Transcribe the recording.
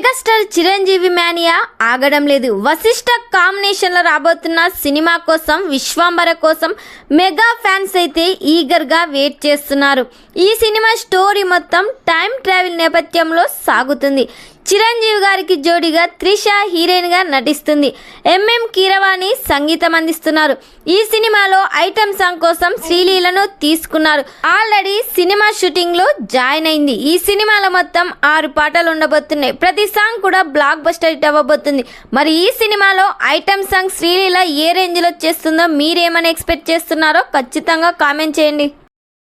Megastar Chiranjeevi mania ఆగడం లేదు. Vashishtha combination లో రాబోతున్న సినిమా కోసం, విశ్వాంబర కోసం మెగా ఫ్యాన్స్ అయితే ఈగర్ గా వెయిట్ చేస్తున్నారు. ఈ సినిమా స్టోరీ మొత్తం టైం ట్రావెల్ నేపథ్యంలో సాగుతుంది. చిరంజీవి గారికి జోడిగా త్రిష హీరోయిన్ గా నటిస్తుంది. ఎంఎం కీరవాణి సంగీతం అందిస్తున్నారు. ఈ సినిమాలో ఐటమ్ సాంగ్ కోసం శ్రీలీలను తీసుకున్నారు. ఆల్రెడీ సినిమా షూటింగ్ లో జాయిన్ అయింది. ఈ సినిమాలో మొత్తం 6 పాటలు ఉండబోతున్నాయి. ప్రతి సాంగ్ కూడా బ్లాక్ బస్టర్ హిట్ అవ్వబోతుంది. మరి ఈ సినిమాలో ఐటమ్ సాంగ్ శ్రీలీల ఏ రేంజ్ లో చేస్తుందో మీరేమని ఎక్స్పెక్ట్ చేస్తున్నారో ఖచ్చితంగా కామెంట్ చేయండి.